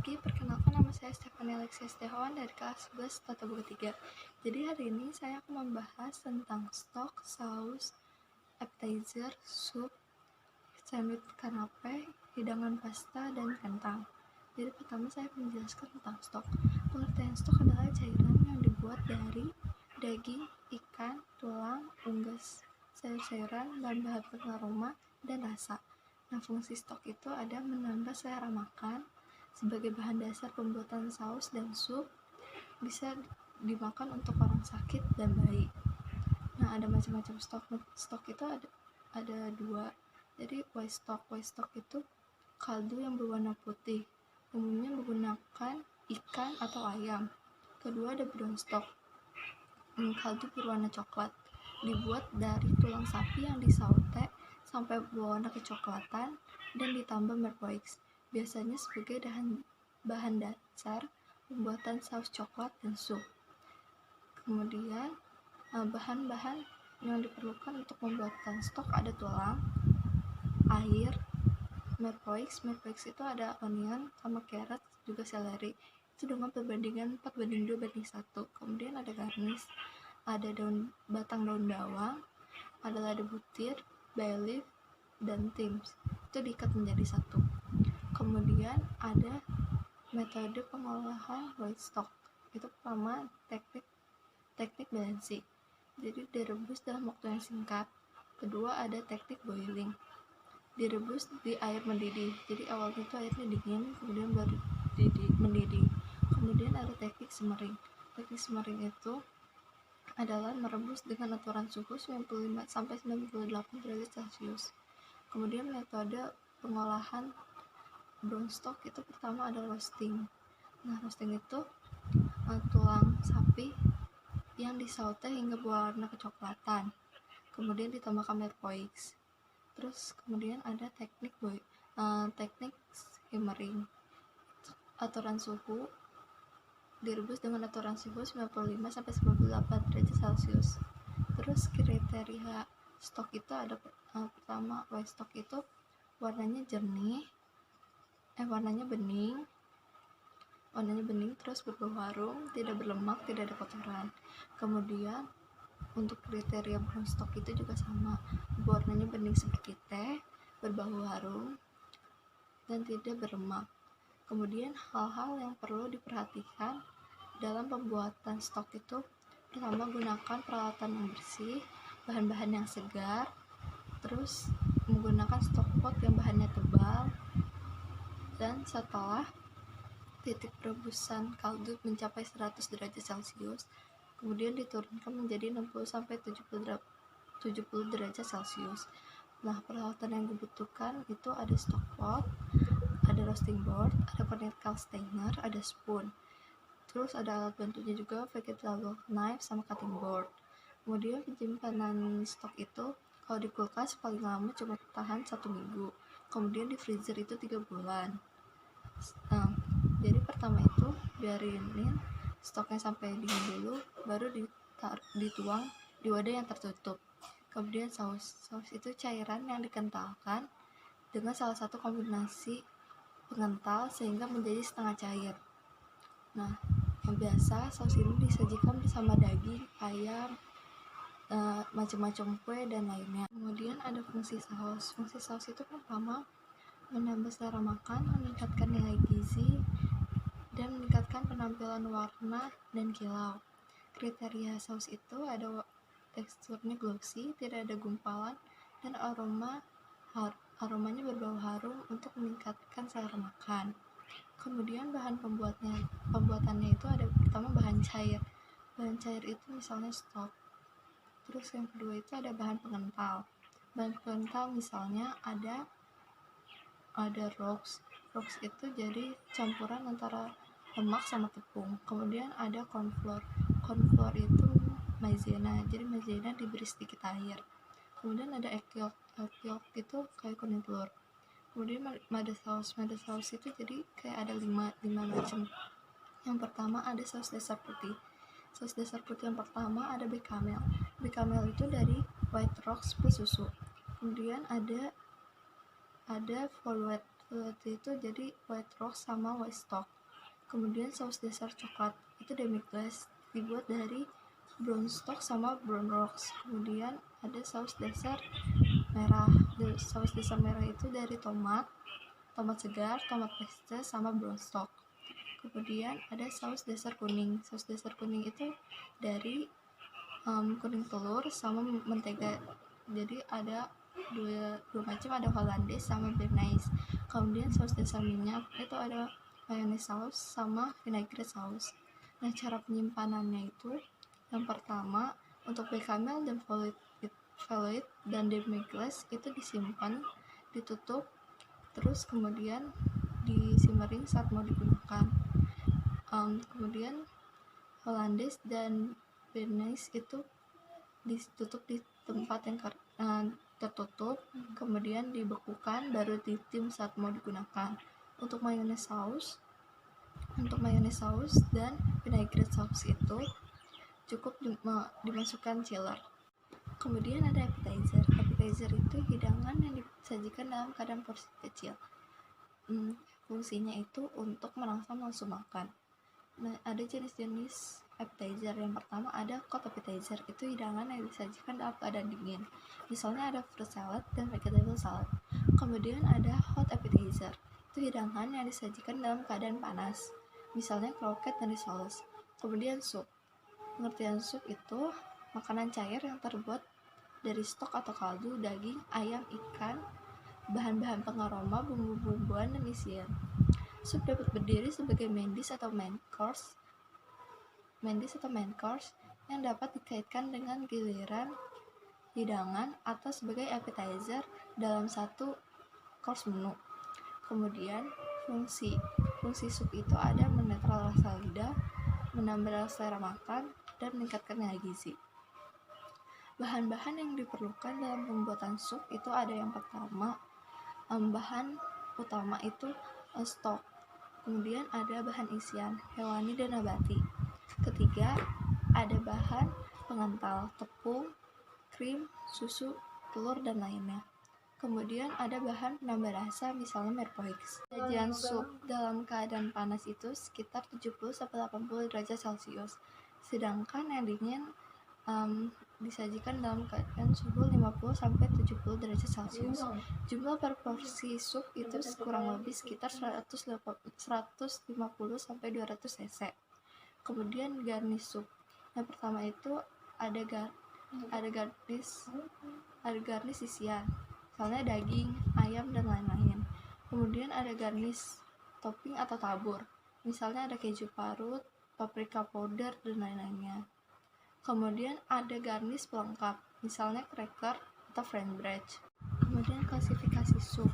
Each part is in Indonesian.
pagi, perkenalkan nama saya Stephanie Alexia Setiawan dari kelas 11 Tata Boga 3. Jadi hari ini saya akan membahas tentang stok, saus, appetizer, sup, sandwich kanape, hidangan pasta, dan kentang. Jadi pertama saya akan menjelaskan tentang stok. Pengertian stok adalah cairan yang dibuat dari daging, ikan, tulang, unggas, sayur-sayuran, bahan-bahan pengaroma, dan rasa. Nah, fungsi stok itu ada menambah selera makan, sebagai bahan dasar pembuatan saus dan sup, bisa dimakan untuk orang sakit dan bayi. Nah, ada macam-macam stok. Stok itu ada dua. Jadi white stock itu kaldu yang berwarna putih, umumnya menggunakan ikan atau ayam. Kedua ada brown stock, kaldu berwarna coklat, dibuat dari tulang sapi yang disaute sampai berwarna kecoklatan dan ditambah mercoix, biasanya sebagai bahan dasar pembuatan saus coklat dan sup. Kemudian bahan-bahan yang diperlukan untuk pembuatan stok ada tulang, air, mercoix itu ada onion sama carrot, juga seleri, itu dengan perbandingan 4:2:1. Kemudian ada garnish, ada batang daun bawang, ada lada butir, bay leaf, dan thyme, itu diikat menjadi satu. Kemudian ada metode pengolahan white stock. Itu pertama teknik balancing, jadi direbus dalam waktu yang singkat. Kedua ada teknik boiling, direbus di air mendidih, jadi awalnya itu airnya dingin, kemudian baru mendidih. Kemudian ada teknik simmering. Teknik simmering itu adalah merebus dengan aturan suhu 95-98 derajat Celcius. Kemudian metode pengolahan brown stock itu pertama ada roasting. Nah, roasting itu tulang sapi yang disaute hingga berwarna kecoklatan, kemudian ditambahkan mercoix. Terus kemudian ada teknik simmering, aturan suhu, direbus dengan aturan suhu 95-98 derajat Celcius. Terus kriteria stok itu ada pertama, white stock itu warnanya bening, terus berbau harum, tidak berlemak, tidak ada kotoran. Kemudian untuk kriteria brown stock itu juga sama, warnanya bening seperti teh, berbau harum, dan tidak berlemak. Kemudian hal-hal yang perlu diperhatikan dalam pembuatan stok itu, pertama gunakan peralatan yang bersih, bahan-bahan yang segar, terus menggunakan stok pot yang bahannya tebal, dan setelah titik perebusan kaldu mencapai 100 derajat Celcius, kemudian diturunkan menjadi 60-70 derajat Celcius. Nah, peralatan yang dibutuhkan itu ada stock pot, ada roasting board, ada vertical strainer, ada spoon. Terus ada alat bantunya juga, vegetable knife sama cutting board. Kemudian penyimpanan stok itu kalau di kulkas paling lama cuma tahan 1 minggu. Kemudian di freezer itu 3 bulan. Nah, jadi pertama itu biarinin stoknya sampai dingin dulu, baru dituang di wadah yang tertutup. Kemudian saus itu cairan yang dikentalkan dengan salah satu kombinasi pengental sehingga menjadi setengah cair. Nah, yang biasa saus ini disajikan bersama daging, ayam, macam-macam kue dan lainnya. Kemudian ada fungsi saus. Fungsi saus itu pertama menambah selera makan, meningkatkan nilai gizi, dan meningkatkan penampilan warna dan kilau. Kriteria saus itu ada teksturnya glossy, tidak ada gumpalan, dan aromanya berbau harum untuk meningkatkan selera makan. Kemudian bahan pembuatannya itu ada pertama bahan cair. Bahan cair itu misalnya stok. Terus yang kedua itu ada bahan pengental. Bahan pengental misalnya ada rocks itu jadi campuran antara lemak sama tepung. Kemudian ada corn flour itu maizena, jadi maizena diberi sedikit air. Kemudian ada egg yolk itu kayak kuning telur. Kemudian mada saus itu jadi kayak ada 5 macam. Yang pertama ada saus dasar putih. Saus dasar putih yang pertama ada bechamel itu dari white rocks plus susu. Kemudian ada velvety itu jadi white rocks sama white stock. Kemudian saus dasar coklat itu demi-glace dibuat dari brown stock sama brown rocks. Kemudian ada saus dasar merah. Saus dasar merah itu dari tomat segar, tomat paste, sama brown stock. Kemudian ada saus dasar kuning. Saus dasar kuning itu dari kuning telur sama mentega. Jadi ada dua macam, ada Hollandaise sama Bernaise. Kemudian saus dasar minyak itu ada mayonnaise saus sama vinaigrette saus. Nah, cara penyimpanannya itu yang pertama untuk bechamel dan velouté dan demi-glace itu disimpan, ditutup, terus kemudian disimmering saat mau digunakan. Kemudian Hollandaise dan Bernaise itu ditutup di tempat yang tertutup, kemudian dibekukan, baru ditim saat mau digunakan. Untuk mayonnaise saus dan vinaigrette saus itu cukup dimasukkan chiller. Kemudian ada appetizer. Appetizer itu hidangan yang disajikan dalam keadaan porsi kecil. Fungsinya itu untuk merangsang nafsu makan. Nah, ada jenis-jenis appetizer. Yang pertama ada cold appetizer, itu hidangan yang disajikan dalam keadaan dingin. Misalnya ada fruit salad dan vegetable salad. Kemudian ada hot appetizer, itu hidangan yang disajikan dalam keadaan panas. Misalnya kroket dan risoles. Kemudian sup. Pengertian sup itu makanan cair yang terbuat dari stok atau kaldu, daging, ayam, ikan, bahan-bahan pengaroma, bumbu-bumbuan, dan isian. Sup dapat berdiri sebagai main dish atau main course yang dapat dikaitkan dengan giliran hidangan atau sebagai appetizer dalam satu course menu. Kemudian fungsi sup itu ada menetral rasa lidah, menambah selera makan, dan meningkatkan nilai gizi. Bahan-bahan yang diperlukan dalam pembuatan sup itu ada yang pertama, bahan utama itu stok. Kemudian ada bahan isian, hewani dan nabati. Ketiga, ada bahan pengental, tepung, krim, susu, telur, dan lainnya. Kemudian ada bahan penambah rasa, misalnya merpoix. Sajian sup dalam keadaan panas itu sekitar 70-80 derajat Celcius. Sedangkan yang dingin disajikan dalam keadaan suhu 50-70 derajat Celcius. Jumlah per porsi sup itu kurang lebih sekitar 150-200 cc. Kemudian garnish sup. Yang pertama itu ada garnish isian, misalnya daging, ayam, dan lain-lain. Kemudian ada garnish topping atau tabur, misalnya ada keju parut, paprika powder, dan lain-lainnya. Kemudian ada garnish pelengkap, misalnya cracker atau french bread. Kemudian klasifikasi sup.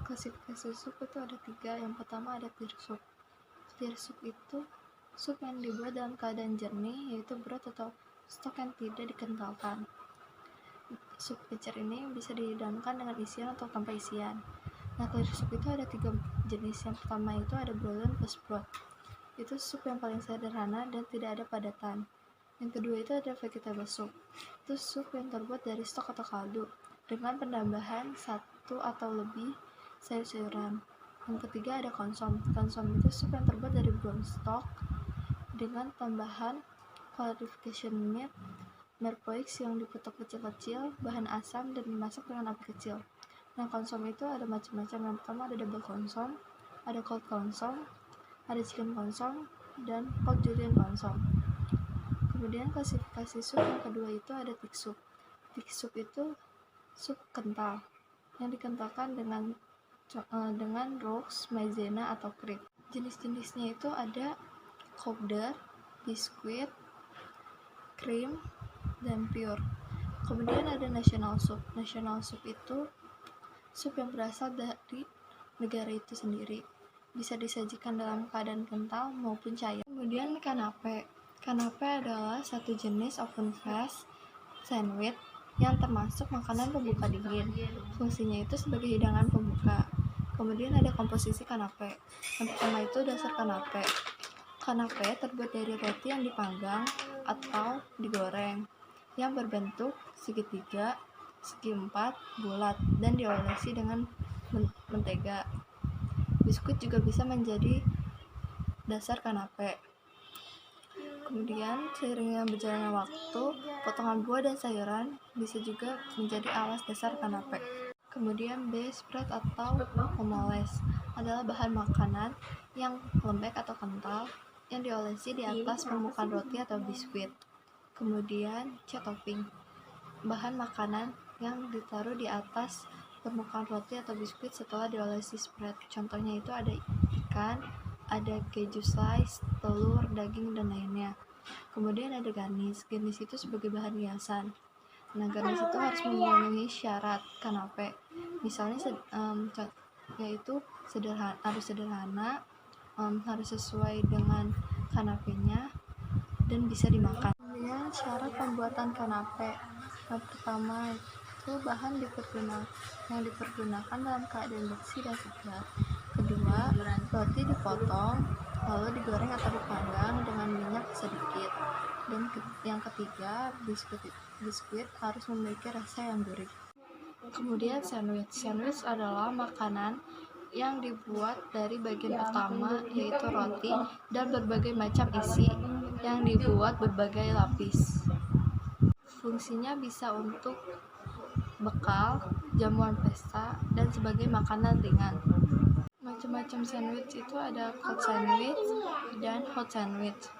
Klasifikasi sup itu ada 3. Yang pertama ada pure soup. Pure soup itu sup yang dibuat dalam keadaan jernih, yaitu broth atau stok yang tidak dikentalkan. Sup picture ini bisa dihidangkan dengan isian atau tanpa isian. Nah, clear soup itu ada 3 jenis. Yang pertama itu ada bouillon plus broth. Itu sup yang paling sederhana dan tidak ada padatan. Yang kedua itu ada vegetable soup. Itu sup yang terbuat dari stok atau kaldu dengan penambahan 1 atau lebih sayur-sayuran. Yang ketiga ada consomme. Consomme itu sup yang terbuat dari brown stock dengan tambahan clarification meat, merpoix yang dipotong kecil-kecil, bahan asam, dan dimasak dengan api kecil. Nah, consomme itu ada macam-macam. Yang pertama ada double consomme, ada cold consomme, ada chicken consomme, dan cold julienne consomme. Kemudian klasifikasi sup yang kedua itu ada thick soup. Thick soup itu sup kental yang dikentalkan dengan rocks, maizena, atau cream. Jenis-jenisnya itu ada powder, biskuit, krim, dan pure. Kemudian ada national soup. National soup itu sup yang berasal dari negara itu sendiri, bisa disajikan dalam keadaan kental maupun cair. Kemudian kanape. Kanape adalah satu jenis oven face sandwich yang termasuk makanan pembuka dingin. Fungsinya itu sebagai hidangan pembuka. Kemudian ada komposisi kanape. Yang pertama itu dasar kanape. Kanape terbuat dari roti yang dipanggang atau digoreng, yang berbentuk segitiga, segi empat, bulat, dan diolesi dengan mentega. Biskuit juga bisa menjadi dasar kanape. Kemudian seiringnya berjalannya waktu, potongan buah dan sayuran bisa juga menjadi alas dasar kanape. Kemudian B. Spread atau memoles adalah bahan makanan yang lembek atau kental yang diolesi di atas permukaan roti atau biskuit. Kemudian C. Topping, bahan makanan yang ditaruh di atas permukaan roti atau biskuit setelah diolesi spread. Contohnya itu ada ikan, ada keju slice, telur, daging, dan lainnya. Kemudian ada garnish. Garnish itu sebagai bahan hiasan. Nah, garnish itu harus memenuhi syarat kanape. Misalnya yaitu harus sederhana, harus sesuai dengan kanapenya, dan bisa dimakan. Kemudian syarat pembuatan kanape. Yang pertama itu bahan yang dipergunakan dalam keadaan bersih dan segar. Kedua, roti dipotong lalu digoreng atau dipanggang dengan minyak sedikit. Dan yang ketiga, biskuit harus memiliki rasa yang gurih. Kemudian sandwich. Sandwich adalah makanan yang dibuat dari bagian utama yaitu roti dan berbagai macam isi yang dibuat berbagai lapis. Fungsinya bisa untuk bekal, jamuan pesta, dan sebagai makanan ringan. Macam-macam sandwich itu ada cold sandwich dan hot sandwich.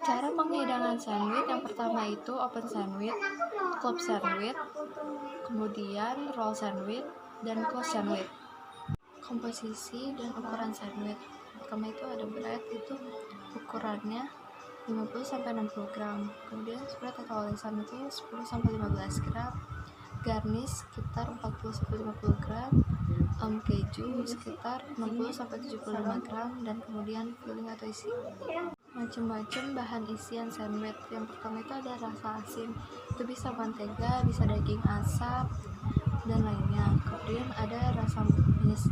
Cara penghidangan sandwich yang pertama itu open sandwich, club sandwich, kemudian roll sandwich, dan close sandwich. Komposisi dan ukuran sandwich. Pertama itu ada berat, itu ukurannya 50-60 gram. Kemudian spread atau olesan itu 10-15 gram. Garnish sekitar 40-50 gram. Keju sekitar 60-75 gram. Dan kemudian filling atau isi. Macam-macam bahan isian sandwich. Yang pertama itu ada rasa asin, itu bisa mentega, bisa daging asap, dan lainnya. Kemudian ada rasa manis,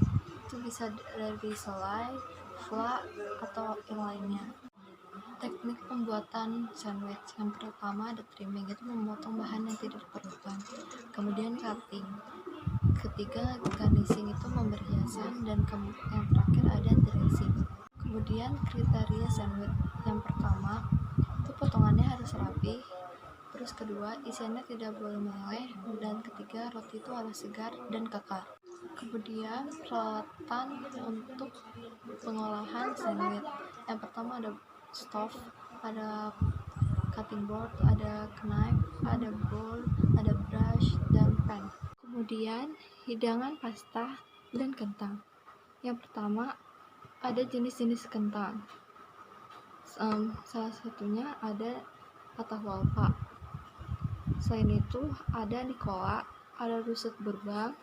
itu bisa dari selai, fla, atau yang lainnya. Teknik pembuatan sandwich. Yang pertama ada trimming, itu memotong bahan yang tidak diperlukan. Kemudian cutting. Ketiga, garnishing, itu memberi hiasan. Dan yang terakhir ada dressing. Kemudian kriteria sandwich. Yang pertama itu potongannya harus rapi. Terus kedua, isiannya tidak boleh meleleh. Dan ketiga, roti itu harus segar dan kekar. Kemudian peralatan untuk pengolahan sandwich. Yang pertama ada stove, ada cutting board, ada knife, ada bowl, ada brush, dan pan. Kemudian hidangan pasta dan kentang. Yang pertama ada jenis-jenis kentang. Salah satunya ada Atahualpa. Selain itu ada Nicola, ada russet Bourbon,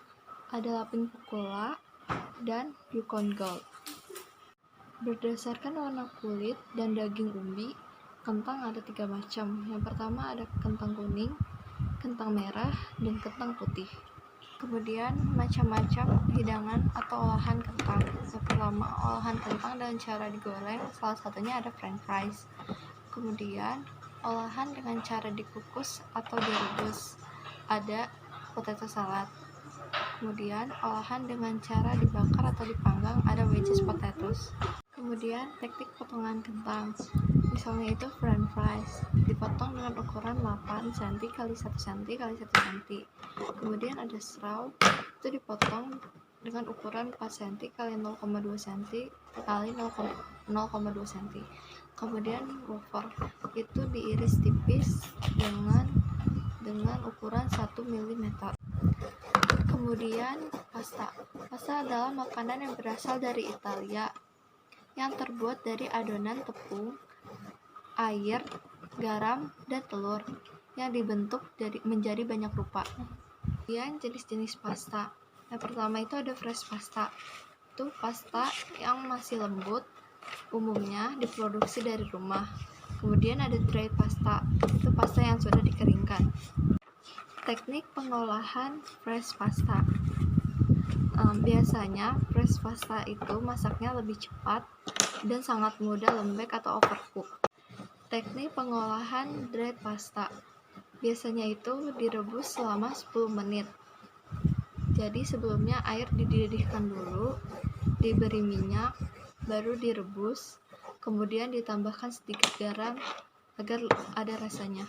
ada lapin Pukula, dan Yukon Gold. Berdasarkan warna kulit dan daging umbi, kentang ada 3 macam. Yang pertama ada kentang kuning, kentang merah, dan kentang putih. Kemudian macam-macam hidangan atau olahan kentang. Yang pertama, olahan kentang dengan cara digoreng, salah satunya ada french fries. Kemudian olahan dengan cara dikukus atau direbus, ada potato salad. Kemudian olahan dengan cara dibakar atau dipanggang, ada wedges potatoes. Kemudian teknik potongan kentang, misalnya itu french fries, dipotong dengan ukuran 8 cm x 1 cm x 1 cm. Kemudian ada straw, itu dipotong dengan ukuran 4 cm x 0,2 cm x 0,2 cm. Kemudian wafer, itu diiris tipis dengan ukuran 1 mm. Kemudian pasta adalah makanan yang berasal dari Italia, yang terbuat dari adonan tepung, air, garam, dan telur yang dibentuk menjadi banyak rupa. Kemudian jenis-jenis pasta. Yang pertama itu ada fresh pasta. Itu pasta yang masih lembut, umumnya diproduksi dari rumah. Kemudian ada dry pasta. Itu pasta yang sudah dikeringkan. Teknik pengolahan fresh pasta. Biasanya fresh pasta itu masaknya lebih cepat dan sangat mudah lembek atau overcook. Teknik pengolahan dried pasta. Biasanya itu direbus selama 10 menit. Jadi sebelumnya air dididihkan dulu, diberi minyak, baru direbus, kemudian ditambahkan sedikit garam agar ada rasanya.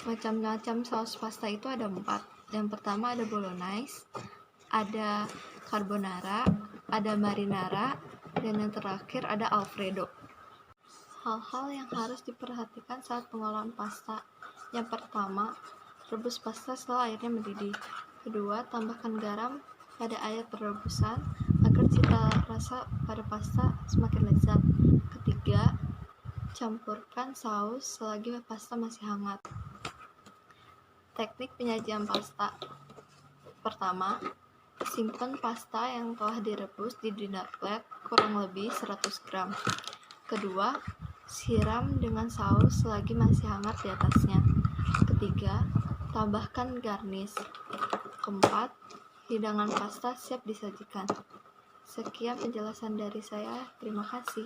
Macam-macam saus pasta itu ada 4. Yang pertama ada bolognese, ada carbonara, ada marinara, dan yang terakhir ada alfredo. Hal-hal yang harus diperhatikan saat pengolahan pasta. Yang pertama, rebus pasta setelah airnya mendidih. Kedua, tambahkan garam pada air perebusan agar cita rasa pada pasta semakin lezat. Ketiga, campurkan saus selagi pasta masih hangat. Teknik penyajian pasta. Pertama, simpan pasta yang telah direbus di dinner plate kurang lebih 100 gram. Kedua, siram dengan saus selagi masih hangat di atasnya. Ketiga, tambahkan garnish. Keempat, hidangan pasta siap disajikan. Sekian penjelasan dari saya. Terima kasih.